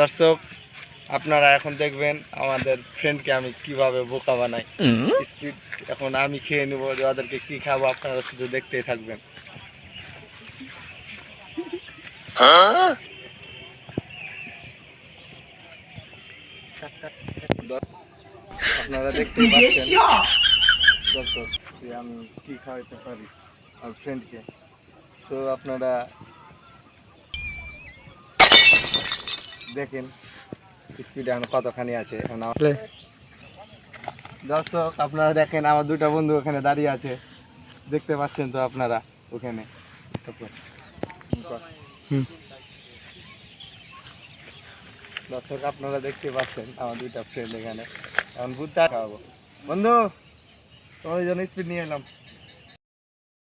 দর্শক আপনারা এখন দেখবেন আমাদের ফ্রেন্ডকে আমি কিভাবে বোকা বানাই। স্পিড এখন আমি খেয়ে নেবো, ওদেরকে কি খাবো আপনারা শুধু দেখতেই থাকবেন। আপনারা দেখতেই পাচ্ছেন দর্শক যে আমি কি খাওয়াইতে পারি আমার ফ্রেন্ডকে। সো আপনারা দেখেন স্পিড এখন কতখানি আছে। এখন দর্শক আপনারা দেখেন আমার দুটো বন্ধু ওখানে দাঁড়িয়ে আছে, দেখতে পাচ্ছেন তো আপনারা ওখানে। দর্শক আপনারা দেখতে পাচ্ছেন আমার দুইটা ফ্রেন্ড এখানে। এখন বুঝতে খাওয়াবো বন্ধু, তোমার জন্য স্পিড নিয়ে এলাম।